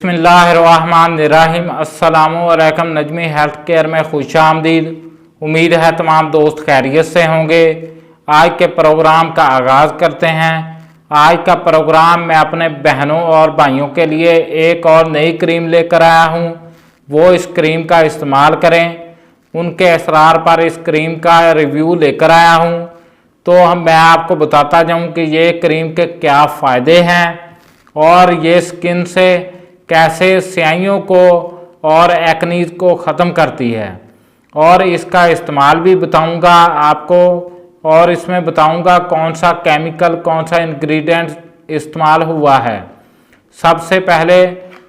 बिस्मिल्लाहिर्रहमानिर्रहीम। अस्सलामुअलैकुम। Najmi health care में खुशामदीद। उम्मीद है तमाम दोस्त खैरियत से होंगे। आज के प्रोग्राम का आगाज़ करते हैं। आज का प्रोग्राम मैं अपने बहनों और भाइयों के लिए एक और नई क्रीम लेकर आया हूँ। वो इस क्रीम का इस्तेमाल करें, उनके असरार पर इस क्रीम का रिव्यू लेकर आया हूँ। तो मैं आपको बताता जाऊँ कि ये क्रीम के क्या फ़ायदे हैं और ये स्किन से कैसे स्याहियों को और एक्नीज को ख़त्म करती है, और इसका इस्तेमाल भी बताऊंगा आपको, और इसमें बताऊंगा कौन सा केमिकल, कौन सा इंग्रेडिएंट इस्तेमाल हुआ है। सबसे पहले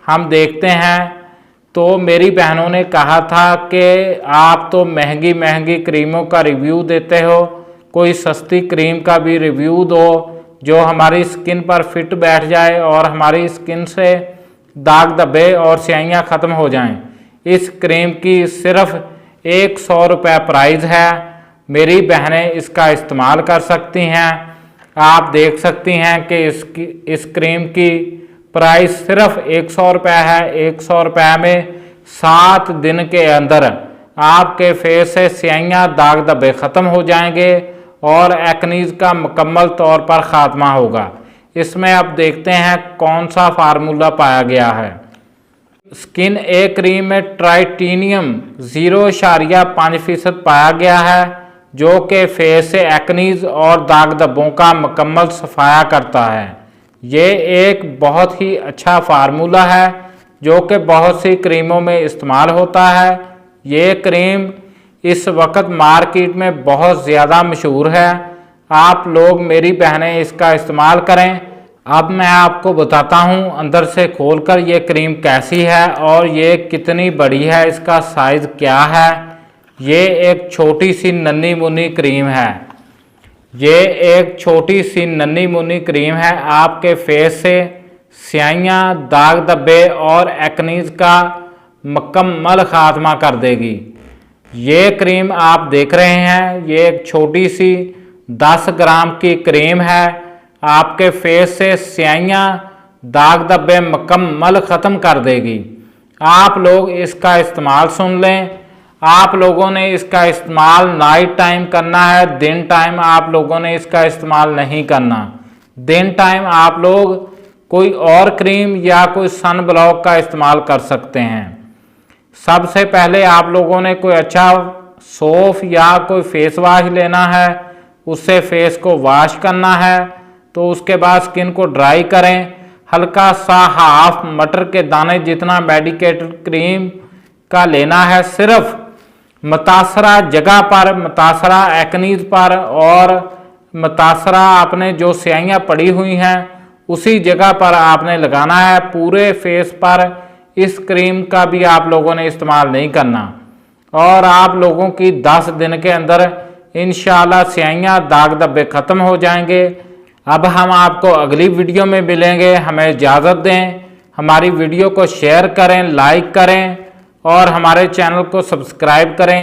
हम देखते हैं। तो मेरी बहनों ने कहा था कि आप तो महंगी महंगी क्रीमों का रिव्यू देते हो, कोई सस्ती क्रीम का भी रिव्यू दो जो हमारी स्किन पर फिट बैठ जाए और हमारी स्किन से दाग धब्बे और स्याहियाँ ख़त्म हो जाएं। इस क्रीम की सिर्फ 100 रुपये प्राइस है। मेरी बहनें इसका इस्तेमाल कर सकती हैं। आप देख सकती हैं कि इस क्रीम की प्राइस सिर्फ 100 रुपये है। 100 रुपये में 7 दिन के अंदर आपके फेस से स्याहियाँ, दाग धब्बे ख़त्म हो जाएंगे और एक्नीज का मुकम्मल तौर पर ख़ात्मा होगा। इसमें अब देखते हैं कौन सा फार्मूला पाया गया है। स्किन ए क्रीम में ट्राइटीनियम 0.5% पाया गया है, जो कि फेस से एक्नीज और दाग धब्बों का मुकम्मल सफाया करता है। ये एक बहुत ही अच्छा फार्मूला है जो कि बहुत सी क्रीमों में इस्तेमाल होता है। ये क्रीम इस वक्त मार्केट में बहुत ज़्यादा मशहूर है। आप लोग, मेरी बहनें, इसका इस्तेमाल करें। अब मैं आपको बताता हूँ अंदर से खोलकर ये क्रीम कैसी है और ये कितनी बड़ी है, इसका साइज़ क्या है। ये एक छोटी सी नन्ही मुन्नी क्रीम है। ये एक छोटी सी नन्ही मुन्नी क्रीम है। आपके फेस से स्याहियाँ, दाग धब्बे और एक्नीज का मुकम्मल ख़ात्मा कर देगी। ये क्रीम आप देख रहे हैं, ये एक छोटी सी 10 ग्राम की क्रीम है। आपके फेस से स्याहियाँ, दाग धब्बे मुकम्मल ख़त्म कर देगी। आप लोग इसका इस्तेमाल सुन लें। आप लोगों ने इसका इस्तेमाल नाइट टाइम करना है, दिन टाइम आप लोगों ने इसका इस्तेमाल नहीं करना। दिन टाइम आप लोग कोई और क्रीम या कोई सन ब्लॉक का इस्तेमाल कर सकते हैं। सबसे पहले आप लोगों ने कोई अच्छा सोप या कोई फेस वॉश लेना है, उससे फेस को वॉश करना है। तो उसके बाद स्किन को ड्राई करें। हल्का सा हाफ मटर के दाने जितना मेडिकेटेड क्रीम का लेना है। सिर्फ मुतासरा जगह पर, मुतासरा एक्नीज पर और मुतासरा आपने जो स्याहियाँ पड़ी हुई हैं उसी जगह पर आपने लगाना है। पूरे फेस पर इस क्रीम का भी आप लोगों ने इस्तेमाल नहीं करना, और आप लोगों की 10 दिन के अंदर इंशाल्लाह स्याहियाँ, दाग धब्बे ख़त्म हो जाएंगे। अब हम आपको अगली वीडियो में मिलेंगे। हमें इजाज़त दें। हमारी वीडियो को शेयर करें, लाइक करें और हमारे चैनल को सब्सक्राइब करें।